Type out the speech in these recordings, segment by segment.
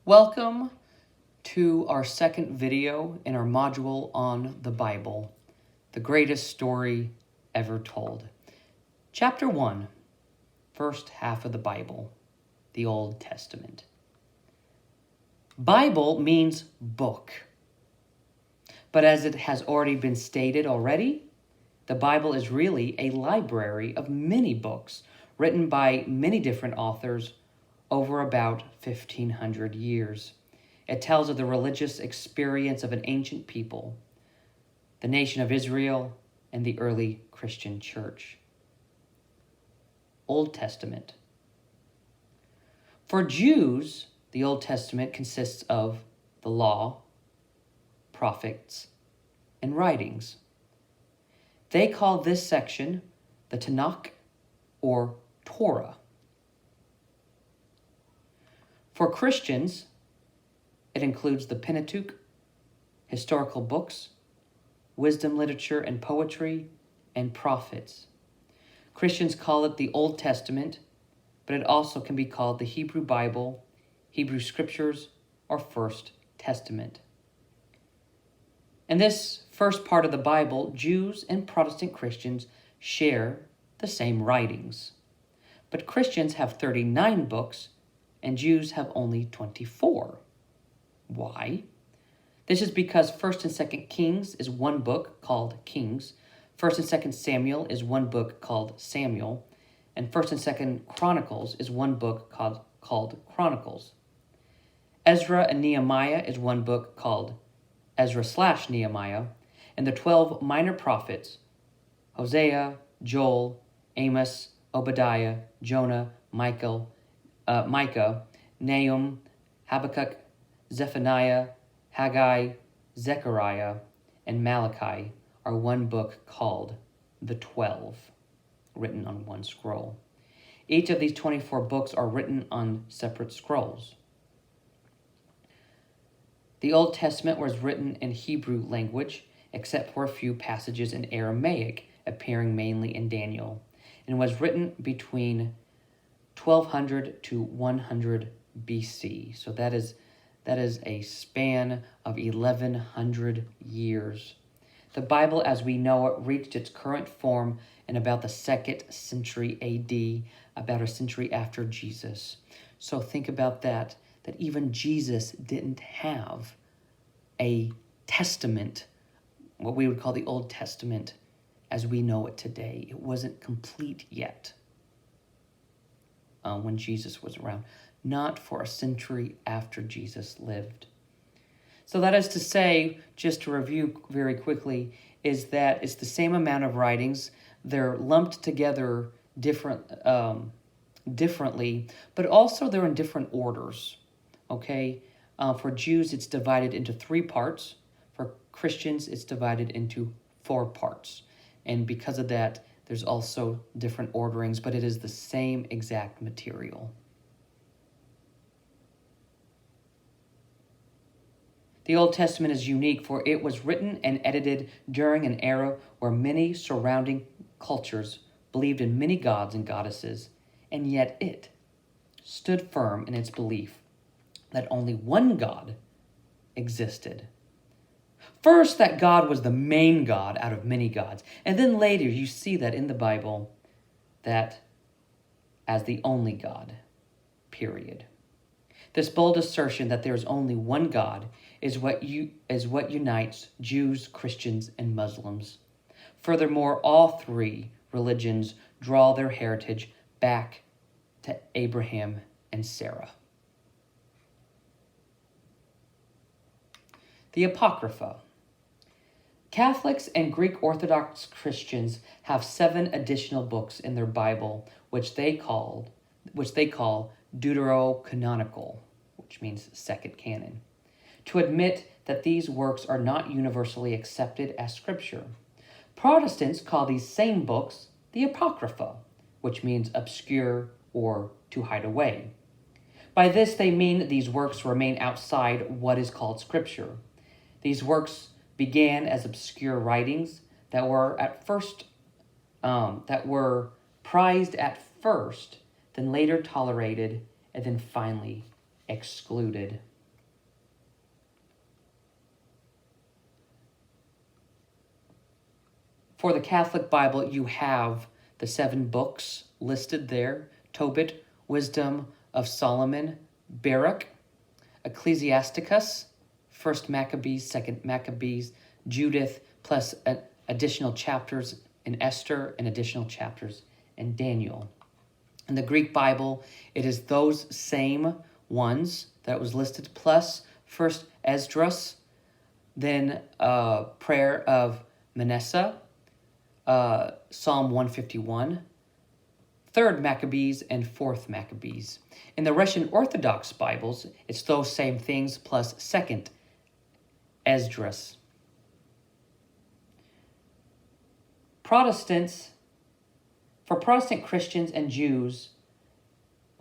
Welcome to our second video in our module on the Bible, the greatest story ever told. Chapter 1, first half of the Bible, the Old Testament. Bible means book. But as it has already been stated already, the Bible is really a library of many books written by many different authors over about 1,500 years. It tells of the religious experience of an ancient people, the nation of Israel, and the early Christian church. Old Testament. For Jews, the Old Testament consists of the law, prophets, and writings. They call this section the Tanakh or Torah. For Christians, it includes the Pentateuch, historical books, wisdom literature and poetry, and prophets. Christians call it the Old Testament, but it also can be called the Hebrew Bible, Hebrew Scriptures, or First Testament. In this first part of the Bible, Jews and Protestant Christians share the same writings. But Christians have 39 books, and Jews have only 24. Why? This is because 1st and 2nd Kings is one book called Kings, 1st and 2nd Samuel is one book called Samuel, and 1st and 2nd Chronicles is one book called Chronicles. Ezra and Nehemiah is one book called Ezra/Nehemiah, and the 12 minor prophets, Hosea, Joel, Amos, Obadiah, Jonah, Micah, Nahum, Habakkuk, Zephaniah, Haggai, Zechariah, and Malachi are one book called the 12, written on one scroll. Each of these 24 books are written on separate scrolls. The Old Testament was written in Hebrew language, except for a few passages in Aramaic, appearing mainly in Daniel, and was written between 1200 to 100 BC. So that is a span of 1,100 years. The Bible, as we know it, reached its current form in about the 2nd century AD, about a century after Jesus. So think about that even Jesus didn't have a testament, what we would call the Old Testament, as we know it today. It wasn't complete yet when Jesus was around, not for a century after Jesus lived. So that is to say, just to review very quickly, is that it's the same amount of writings. They're lumped together differently, but also they're in different orders, okay? For Jews, it's divided into 3 parts. For Christians, it's divided into 4 parts. And because of that, there's also different orderings, but it is the same exact material. The Old Testament is unique, for it was written and edited during an era where many surrounding cultures believed in many gods and goddesses, and yet it stood firm in its belief that only one God existed. First, that God was the main God out of many gods, and then later you see that in the Bible that as the only God, period. This bold assertion that there is only one God is what unites Jews, Christians, and Muslims. Furthermore, all 3 religions draw their heritage back to Abraham and Sarah. The Apocrypha. Catholics and Greek Orthodox Christians have 7 additional books in their Bible, which they call deuterocanonical, which means second canon, to admit that these works are not universally accepted as scripture. Protestants call these same books the Apocrypha, which means obscure or to hide away. By this, they mean these works remain outside what is called scripture. These works began as obscure writings that were prized at first, then later tolerated, and then finally excluded. For the Catholic Bible, you have the 7 books listed there: Tobit, Wisdom of Solomon, Baruch, Ecclesiasticus, 1st Maccabees, 2nd Maccabees, Judith, plus additional chapters in Esther and additional chapters in Daniel. In the Greek Bible, it is those same ones that was listed, plus 1st Esdras, then Prayer of Manasseh, Psalm 151, 3rd Maccabees, and 4th Maccabees. In the Russian Orthodox Bibles, it's those same things plus 2nd Esdras. For Protestant Christians and Jews,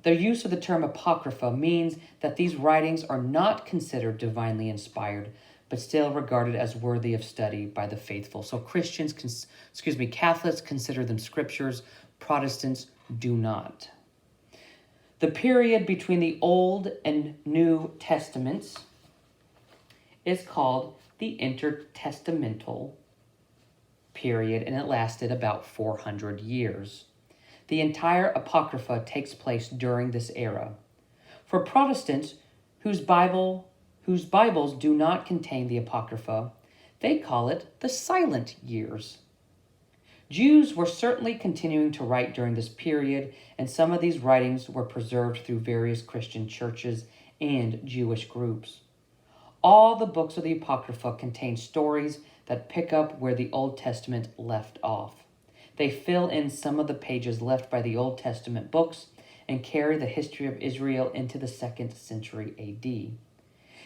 their use of the term Apocrypha means that these writings are not considered divinely inspired, but still regarded as worthy of study by the faithful. So Catholics consider them scriptures, Protestants do not. The period between the Old and New Testaments is called the intertestamental period, and it lasted about 400 years. The entire Apocrypha takes place during this era. For Protestants whose Bibles do not contain the Apocrypha, they call it the silent years. Jews were certainly continuing to write during this period, and some of these writings were preserved through various Christian churches and Jewish groups. All the books of the Apocrypha contain stories that pick up where the Old Testament left off. They fill in some of the pages left by the Old Testament books and carry the history of Israel into the 2nd century AD.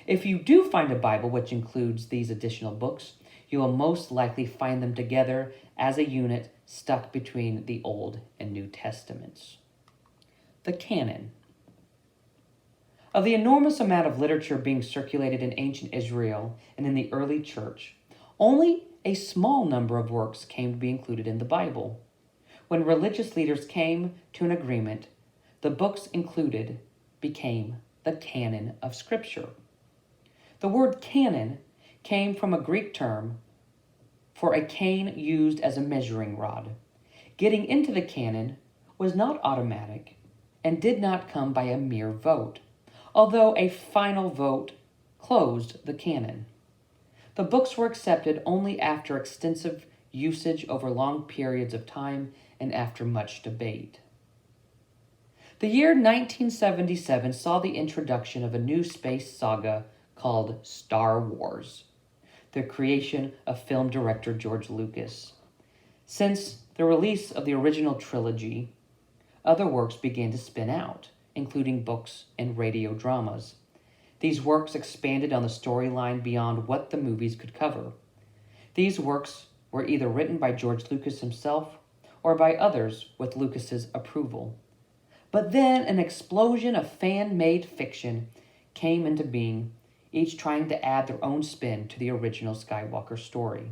If you do find a Bible which includes these additional books, you will most likely find them together as a unit stuck between the Old and New Testaments. The canon. Of the enormous amount of literature being circulated in ancient Israel and in the early church, only a small number of works came to be included in the Bible. When religious leaders came to an agreement, the books included became the canon of Scripture. The word canon came from a Greek term for a cane used as a measuring rod. Getting into the canon was not automatic and did not come by a mere vote, although a final vote closed the canon. The books were accepted only after extensive usage over long periods of time and after much debate. The year 1977 saw the introduction of a new space saga called Star Wars, the creation of film director George Lucas. Since the release of the original trilogy, other works began to spin out, including books and radio dramas. These works expanded on the storyline beyond what the movies could cover. These works were either written by George Lucas himself or by others with Lucas's approval. But then an explosion of fan-made fiction came into being, each trying to add their own spin to the original Skywalker story.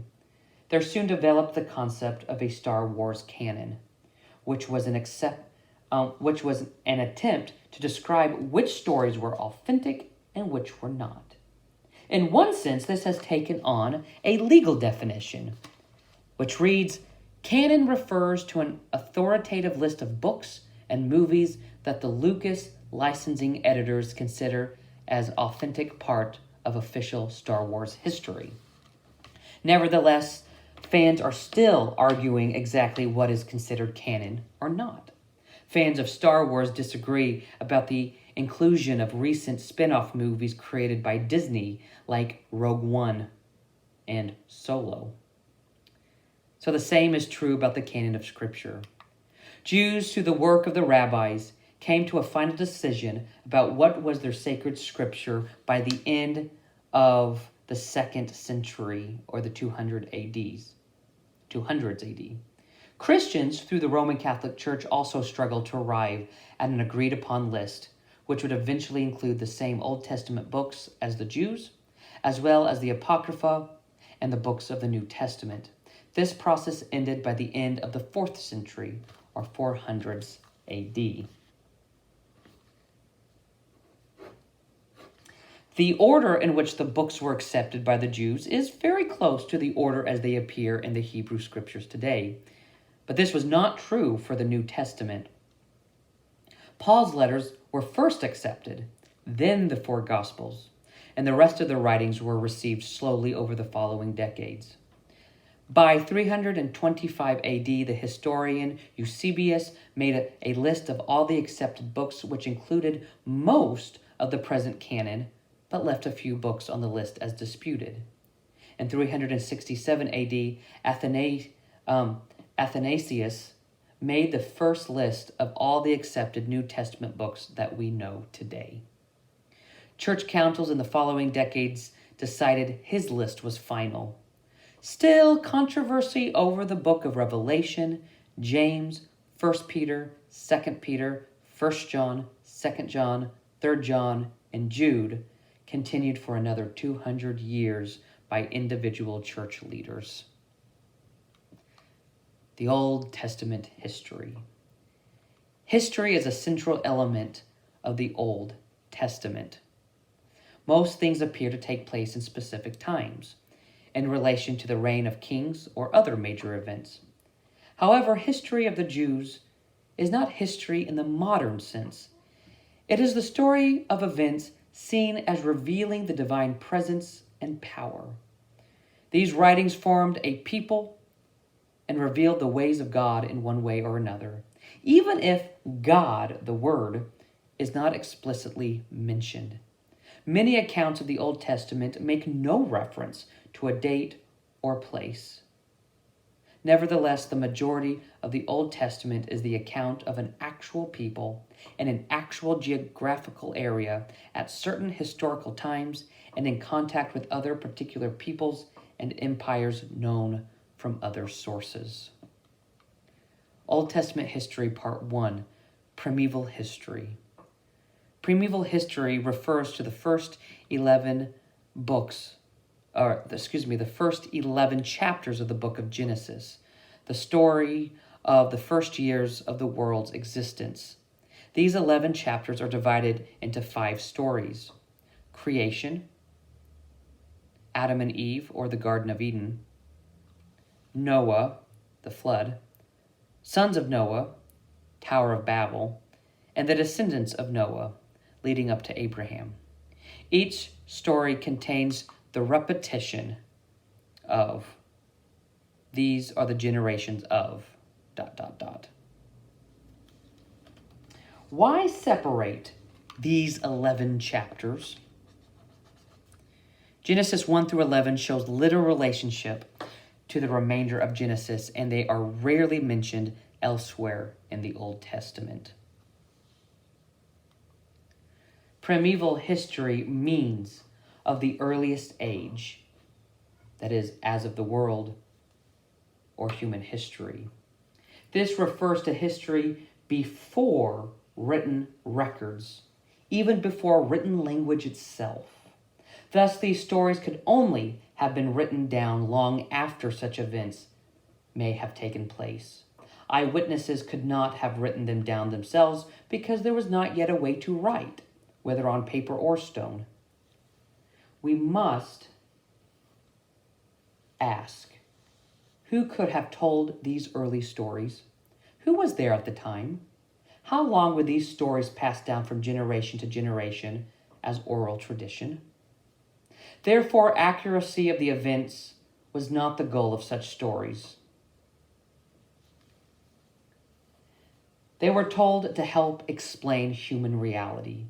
There soon developed the concept of a Star Wars canon, which was an attempt to describe which stories were authentic and which were not. In one sense, this has taken on a legal definition, which reads, canon refers to an authoritative list of books and movies that the Lucas licensing editors consider as authentic part of official Star Wars history. Nevertheless, fans are still arguing exactly what is considered canon or not. Fans of Star Wars disagree about the inclusion of recent spin-off movies created by Disney like Rogue One and Solo. So the same is true about the canon of Scripture. Jews, through the work of the rabbis, came to a final decision about what was their sacred scripture by the end of the 2nd century, or the 200s AD. Christians, through the Roman Catholic Church, also struggled to arrive at an agreed-upon list, which would eventually include the same Old Testament books as the Jews, as well as the Apocrypha and the books of the New Testament. This process ended by the end of the 4th century, or 400s AD. The order in which the books were accepted by the Jews is very close to the order as they appear in the Hebrew Scriptures today. But this was not true for the New Testament. Paul's letters were first accepted, then the four Gospels, and the rest of the writings were received slowly over the following decades. By 325 AD, the historian Eusebius made a list of all the accepted books, which included most of the present canon, but left a few books on the list as disputed. In 367 AD, Athanasius made the first list of all the accepted New Testament books that we know today. Church councils in the following decades decided his list was final. Still, controversy over the book of Revelation, James, 1 Peter, 2 Peter, 1 John, 2 John, 3 John, and Jude continued for another 200 years by individual church leaders. The Old Testament history. History is a central element of the Old Testament. Most things appear to take place in specific times, in relation to the reign of kings or other major events. However, history of the Jews is not history in the modern sense. It is the story of events seen as revealing the divine presence and power. These writings formed a people and revealed the ways of God in one way or another, even if God, the Word, is not explicitly mentioned. Many accounts of the Old Testament make no reference to a date or place. Nevertheless, the majority of the Old Testament is the account of an actual people in an actual geographical area at certain historical times and in contact with other particular peoples and empires known from other sources. Old Testament History Part 1, Primeval History. Primeval history refers to the first 11 chapters of the book of Genesis, the story of the first years of the world's existence. These 11 chapters are divided into 5 stories: creation, Adam and Eve, or the Garden of Eden, Noah, the flood, sons of Noah, Tower of Babel, and the descendants of Noah, leading up to Abraham. Each story contains the repetition of these are the generations of ... Why separate these 11 chapters? Genesis 1 through 11 shows little relationship to the remainder of Genesis, and they are rarely mentioned elsewhere in the Old Testament. Primeval history means of the earliest age, that is, as of the world or human history. This refers to history before written records, even before written language itself. Thus, these stories could only have been written down long after such events may have taken place. Eyewitnesses could not have written them down themselves because there was not yet a way to write, whether on paper or stone. We must ask, who could have told these early stories? Who was there at the time? How long were these stories passed down from generation to generation as oral tradition? Therefore, accuracy of the events was not the goal of such stories. They were told to help explain human reality.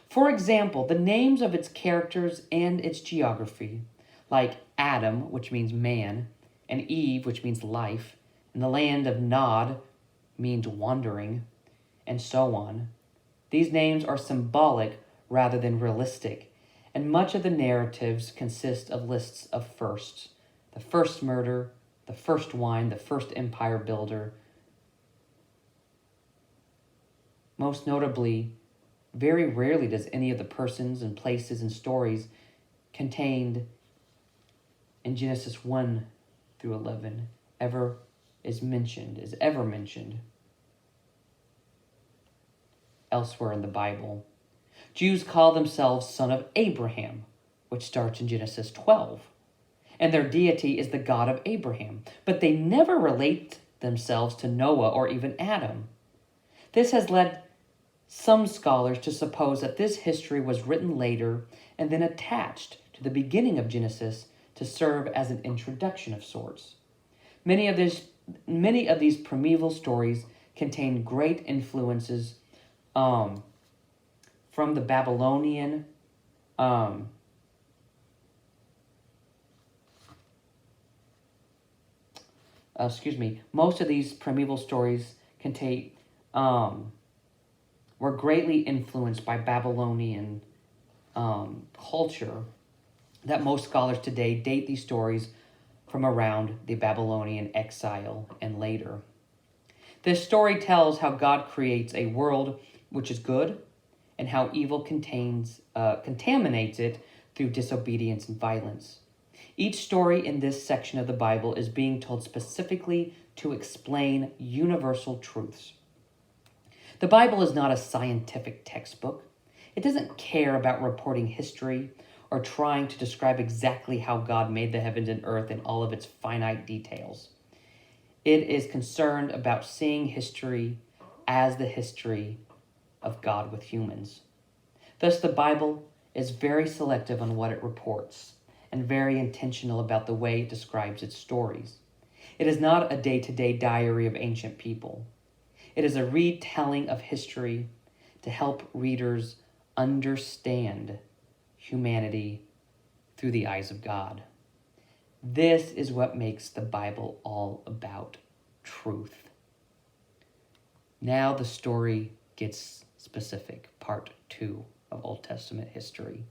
For example, the names of its characters and its geography, like Adam, which means man, and Eve, which means life, and the land of Nod means wandering, and so on. These names are symbolic rather than realistic, and much of the narratives consist of lists of firsts: the first murder, the first wine, the first empire builder. Most notably, very rarely does any of the persons and places and stories contained in Genesis 1 through 11 ever mentioned elsewhere in the Bible. Jews call themselves son of Abraham, which starts in Genesis 12. And their deity is the God of Abraham, but they never relate themselves to Noah or even Adam. This has led some scholars to suppose that this history was written later and then attached to the beginning of Genesis to serve as an introduction of sorts. Many of these primeval stories contain great influences from the Babylonian most of these primeval stories were greatly influenced by Babylonian culture, that most scholars today date these stories from around the Babylonian exile and later. This story tells how God creates a world which is good and how evil contaminates it through disobedience and violence. Each story in this section of the Bible is being told specifically to explain universal truths. The Bible is not a scientific textbook. It doesn't care about reporting history or trying to describe exactly how God made the heavens and earth in all of its finite details. It is concerned about seeing history as the history of God with humans. Thus, the Bible is very selective on what it reports and very intentional about the way it describes its stories. It is not a day-to-day diary of ancient people. It is a retelling of history to help readers understand humanity through the eyes of God. This is what makes the Bible all about truth. Now the story gets specific, part 2 of Old Testament history.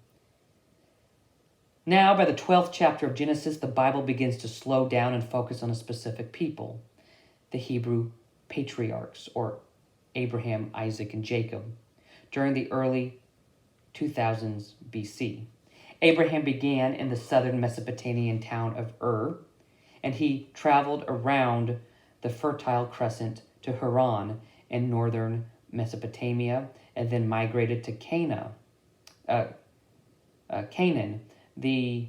Now, by the 12th chapter of Genesis, the Bible begins to slow down and focus on a specific people, the Hebrew patriarchs, or Abraham, Isaac, and Jacob, during the early 2000s BC. Abraham began in the southern Mesopotamian town of Ur, and he traveled around the Fertile Crescent to Haran in northern Mesopotamia, and then migrated to Canaan, the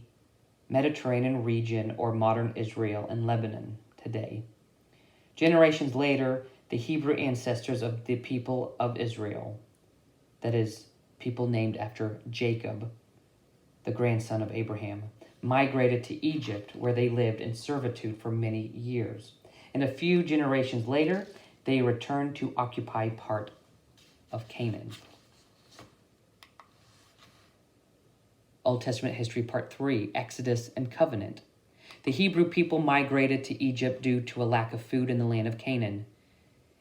Mediterranean region, or modern Israel and Lebanon today. Generations later, the Hebrew ancestors of the people of Israel, that is, people named after Jacob, the grandson of Abraham, migrated to Egypt, where they lived in servitude for many years. And a few generations later, they returned to occupy part of Canaan. Old Testament history, part 3, Exodus and Covenant. The Hebrew people migrated to Egypt due to a lack of food in the land of Canaan.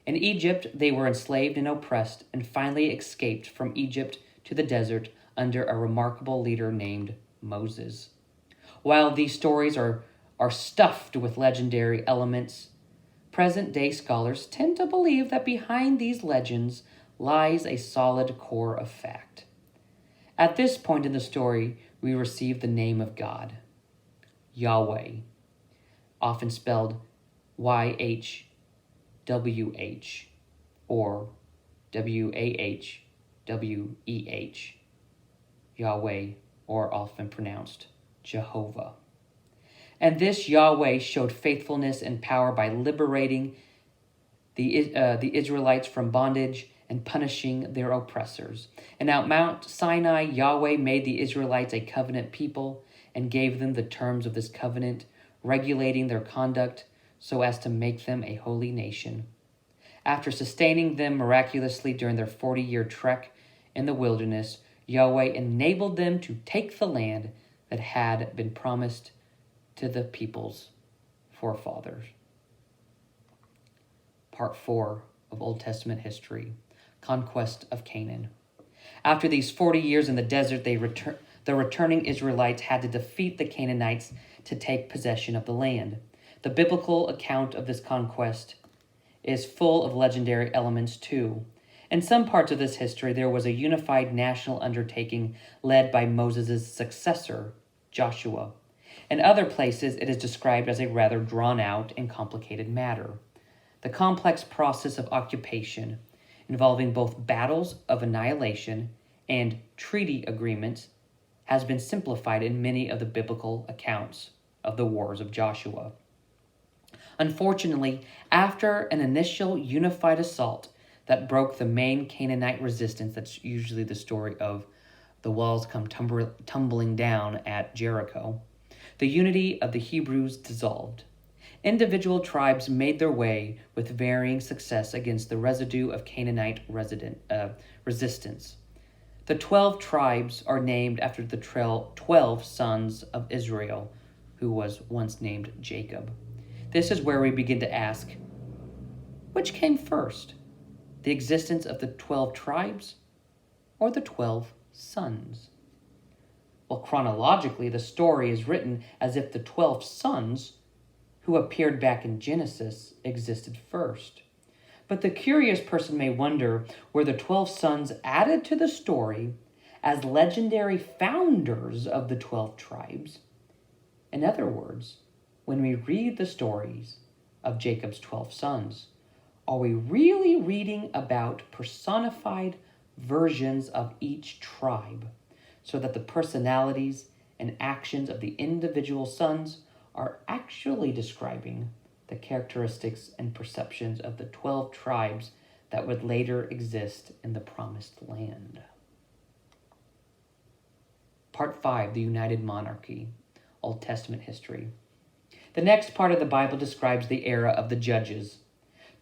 In Egypt, they were enslaved and oppressed, and finally escaped from Egypt to the desert under a remarkable leader named Moses. While these stories are stuffed with legendary elements, present-day scholars tend to believe that behind these legends lies a solid core of fact. At this point in the story, we receive the name of God, Yahweh, often spelled YHWH or WAHWEH, Yahweh, or often pronounced Jehovah. And this Yahweh showed faithfulness and power by liberating the Israelites from bondage and punishing their oppressors. And at Mount Sinai, Yahweh made the Israelites a covenant people and gave them the terms of this covenant, regulating their conduct so as to make them a holy nation. After sustaining them miraculously during their 40-year trek in the wilderness, Yahweh enabled them to take the land that had been promised to the people's forefathers. Part 4 of Old Testament history, Conquest of Canaan. After these 40 years in the desert, the returning Israelites had to defeat the Canaanites to take possession of the land. The biblical account of this conquest is full of legendary elements too. In some parts of this history, there was a unified national undertaking led by Moses' successor, Joshua. In other places, it is described as a rather drawn-out and complicated matter. The complex process of occupation, involving both battles of annihilation and treaty agreements has been simplified in many of the biblical accounts of the wars of Joshua. Unfortunately, after an initial unified assault that broke the main Canaanite resistance, that's usually the story of the walls come tumbling down at Jericho, the unity of the Hebrews dissolved. Individual tribes made their way with varying success against the residue of Canaanite resistance. The 12 tribes are named after the 12 sons of Israel, who was once named Jacob. This is where we begin to ask, which came first, the existence of the 12 tribes or the 12 sons? Well, chronologically, the story is written as if the 12 sons who appeared back in Genesis existed first. But the curious person may wonder, were the 12 sons added to the story as legendary founders of the 12 tribes? In other words, when we read the stories of Jacob's 12 sons, are we really reading about personified versions of each tribe, so that the personalities and actions of the individual sons are actually describing the characteristics and perceptions of the 12 tribes that would later exist in the Promised Land? Part 5, the United Monarchy, Old Testament history. The next part of the Bible describes the era of the Judges.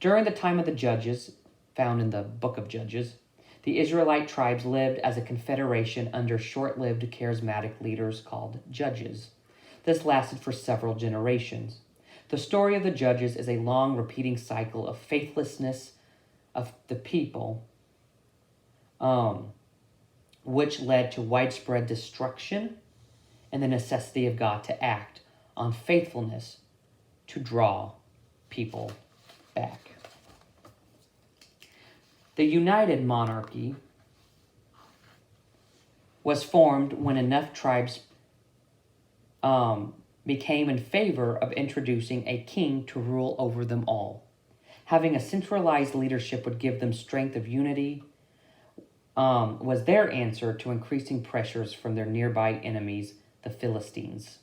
During the time of the Judges, found in the book of Judges, the Israelite tribes lived as a confederation under short-lived charismatic leaders called judges. This lasted for several generations. The story of the Judges is a long repeating cycle of faithlessness of the people, which led to widespread destruction and the necessity of God to act on faithfulness to draw people back. The United Monarchy was formed when enough tribes became in favor of introducing a king to rule over them all. Having a centralized leadership would give them strength of unity, was their answer to increasing pressures from their nearby enemies, the Philistines.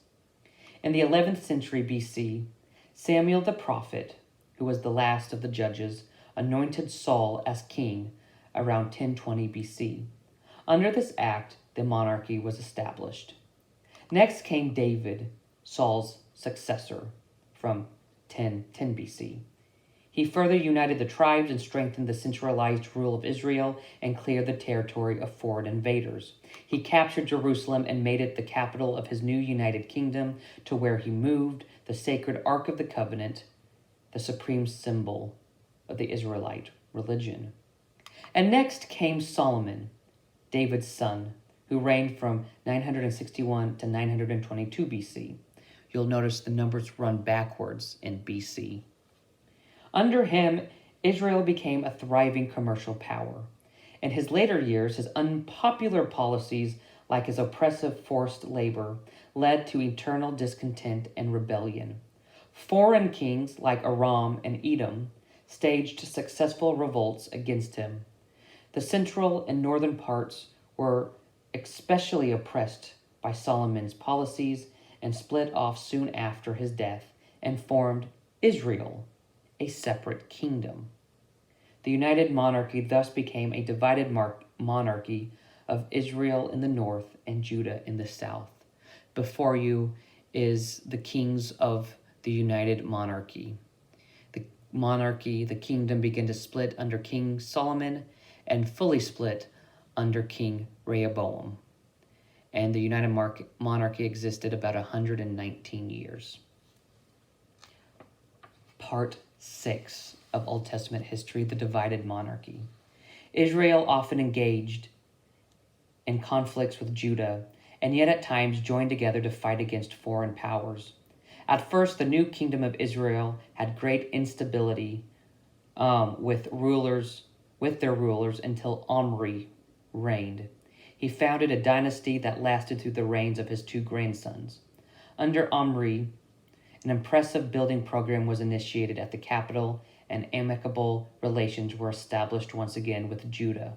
In the 11th century BC, Samuel the prophet, who was the last of the judges, anointed Saul as king around 1020 BC. Under this act, the monarchy was established. Next came David, Saul's successor, from 1010 BC. He further united the tribes and strengthened the centralized rule of Israel and cleared the territory of foreign invaders. He captured Jerusalem and made it the capital of his new united kingdom, to where he moved the sacred Ark of the Covenant, the supreme symbol of the Israelite religion. And next came Solomon, David's son, who reigned from 961 to 922 BC. You'll notice the numbers run backwards in BC. Under him, Israel became a thriving commercial power. In his later years, his unpopular policies, like his oppressive forced labor, led to eternal discontent and rebellion. Foreign kings like Aram and Edom staged successful revolts against him. The central and northern parts were especially oppressed by Solomon's policies and split off soon after his death and formed Israel, a separate kingdom. The United Monarchy thus became a divided monarchy of Israel in the north and Judah in the south. Before you is the kings of the United Monarchy. The kingdom began to split under King Solomon and fully split under King Rehoboam. And the United Monarchy existed about 119 years. Part 6 of Old Testament history, the divided monarchy. Israel often engaged in conflicts with Judah, and yet at times joined together to fight against foreign powers. At first, the new kingdom of Israel had great instability with their rulers until Omri reigned. He founded a dynasty that lasted through the reigns of his two grandsons. Under Omri, an impressive building program was initiated at the capital, and amicable relations were established once again with Judah.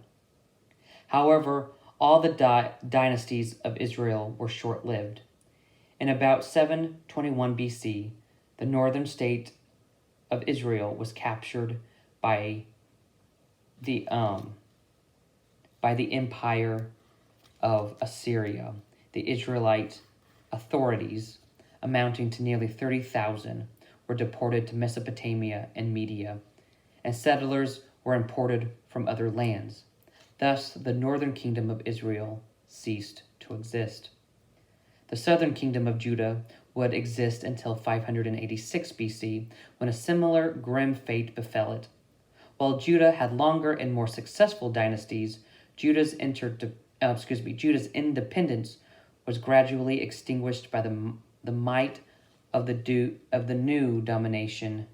However, All the dynasties of Israel were short-lived. In about 721 BC, the northern state of Israel was captured by the empire of Assyria. The Israelite authorities, amounting to nearly 30,000, were deported to Mesopotamia and Media, and settlers were imported from other lands. Thus, the northern kingdom of Israel ceased to exist. The southern kingdom of Judah would exist until 586 BC, when a similar grim fate befell it. While Judah had longer and more successful dynasties, Judah's independence was gradually extinguished by the might of the new domination.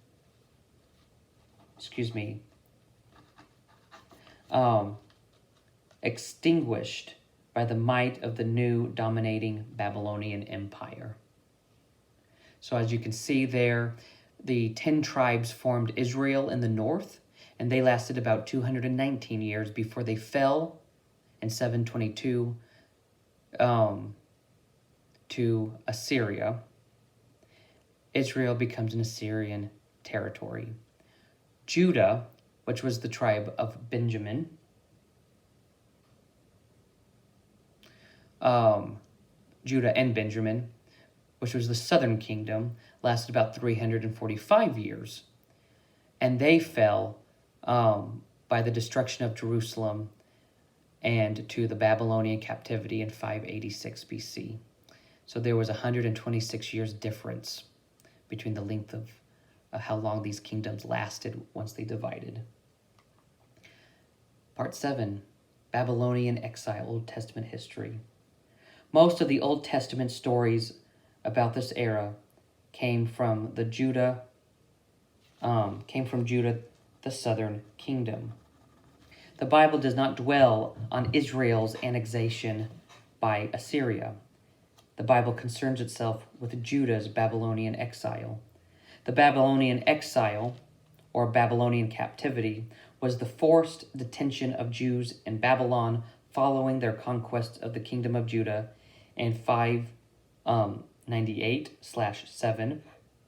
Extinguished by the might of the new dominating Babylonian Empire. So as you can see there, the 10 tribes formed Israel in the north, and they lasted about 219 years before they fell in 722 to Assyria. Israel becomes an Assyrian territory. Judah, which was the tribe of Benjamin, Judah and Benjamin, which was the southern kingdom, lasted about 345 years. And they fell by the destruction of Jerusalem and to the Babylonian captivity in 586 BC. So there was 126 years difference between the length of how long these kingdoms lasted once they divided. Part 7, Babylonian exile, Old Testament history. Most of the Old Testament stories about this era came from Judah, the southern kingdom. The Bible does not dwell on Israel's annexation by Assyria. The Bible concerns itself with Judah's Babylonian exile. The Babylonian exile, or Babylonian captivity, was the forced detention of Jews in Babylon following their conquest of the kingdom of Judah in 598/7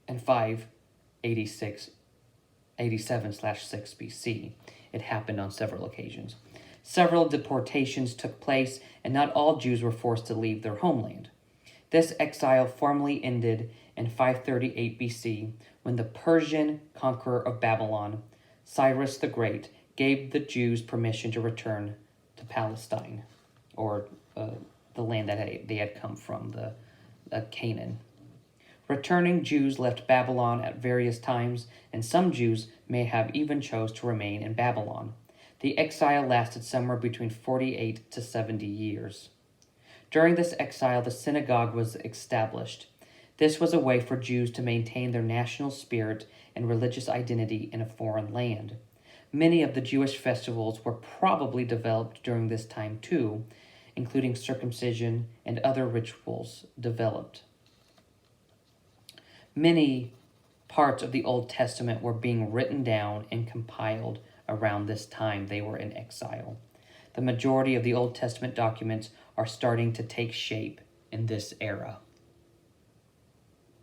and 587/6 BC. It happened on several occasions. Several deportations took place, and not all Jews were forced to leave their homeland. This exile formally ended in 538 BC when the Persian conqueror of Babylon, Cyrus the Great, gave the Jews permission to return to Palestine, or the land that they had come from, the Canaan. Returning Jews left Babylon at various times, and some Jews may have even chose to remain in Babylon. The exile lasted somewhere between 48 to 70 years. During this exile, the synagogue was established. This was a way for Jews to maintain their national spirit and religious identity in a foreign land. Many of the Jewish festivals were probably developed during this time too, including circumcision and other rituals developed. Many parts of the Old Testament were being written down and compiled around this time they were in exile. The majority of the Old Testament documents are starting to take shape in this era.